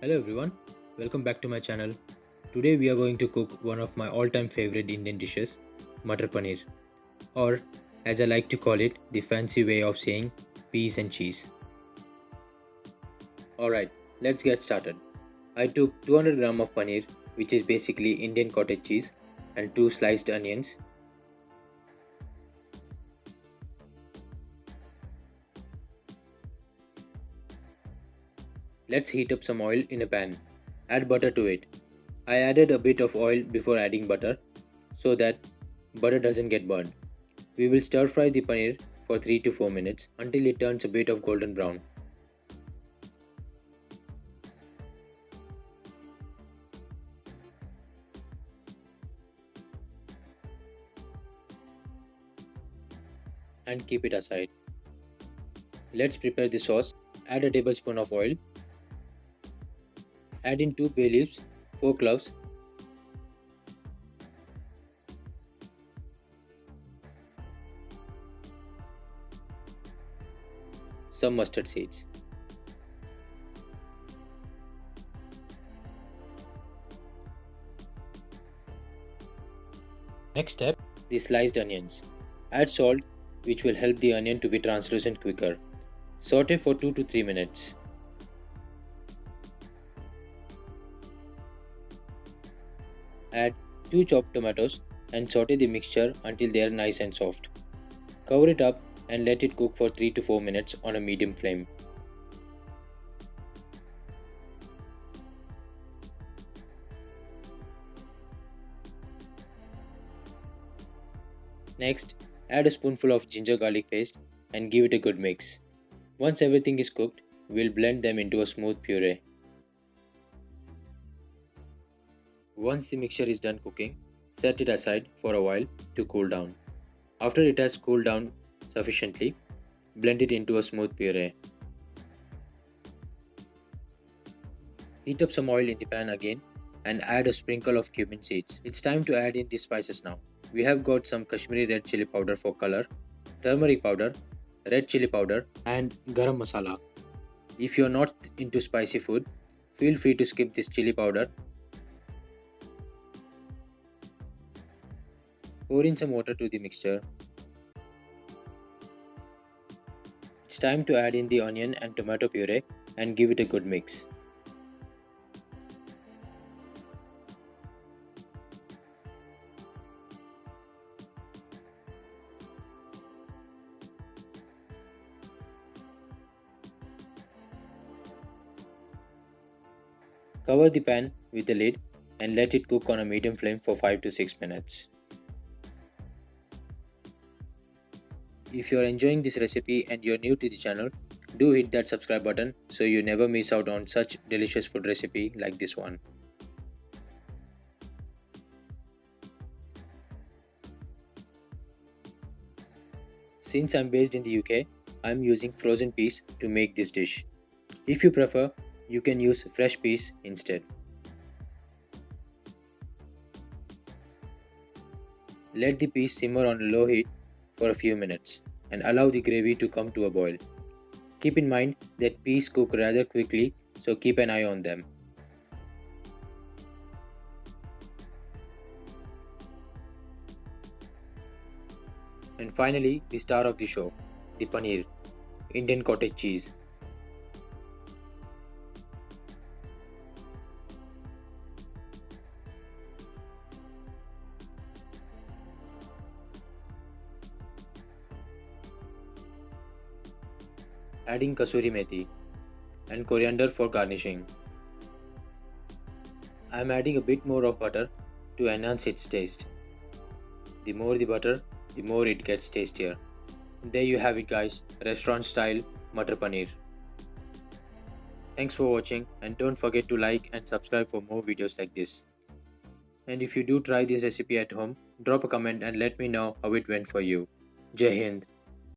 Hello everyone, welcome back to my channel. Today we are going to cook one of my all-time favorite Indian dishes, Matar Paneer, or as I like to call it, the fancy way of saying peas and cheese. Alright, let's get started. I took 200 gram of paneer, which is basically Indian cottage cheese, and 2 sliced onions. Let's heat up some oil in a pan. Add butter to it. I added a bit of oil before adding butter so that butter doesn't get burned. We will stir fry the paneer for 3 to 4 minutes until it turns a bit of golden brown. And keep it aside. Let's prepare the sauce. Add a tablespoon of oil. Add in 2 bay leaves, 4 cloves, some mustard seeds. Next step, the sliced onions. Add salt, which will help the onion to be translucent quicker. Saute for 2 to 3 minutes. Add 2 chopped tomatoes and saute the mixture until they are nice and soft. Cover it up and let it cook for 3 to 4 minutes on a medium flame. Next, add a spoonful of ginger garlic paste and give it a good mix. Once everything is cooked, we'll blend them into a smooth puree. Once the mixture is done cooking, set it aside for a while to cool down. After it has cooled down sufficiently, blend it into a smooth puree. Heat up some oil in the pan again and add a sprinkle of cumin seeds. It's time to add in the spices now. We have got some Kashmiri red chili powder for color, turmeric powder, red chili powder and garam masala. If you are not into spicy food, feel free to skip this chili powder. Pour in some water to the mixture. It's time to add in the onion and tomato puree and give it a good mix. Cover the pan with the lid and let it cook on a medium flame for 5 to 6 minutes. If you are enjoying this recipe and you are new to the channel, do hit that subscribe button so you never miss out on such delicious food recipe like this one. Since I'm based in the UK, I'm using frozen peas to make this dish. If you prefer, you can use fresh peas instead. Let the peas simmer on low heat for a few minutes and allow the gravy to come to a boil. Keep in mind that peas cook rather quickly, so keep an eye on them. And finally, the star of the show, the paneer, Indian cottage cheese. Adding kasuri methi and coriander for garnishing. I am adding a bit more of butter to enhance its taste. The more the butter, the more it gets tastier. There you have it guys, restaurant style Matar Paneer. Thanks for watching and don't forget to like and subscribe for more videos like this. And if you do try this recipe at home, drop a comment and let me know how it went for you. Jai Hind.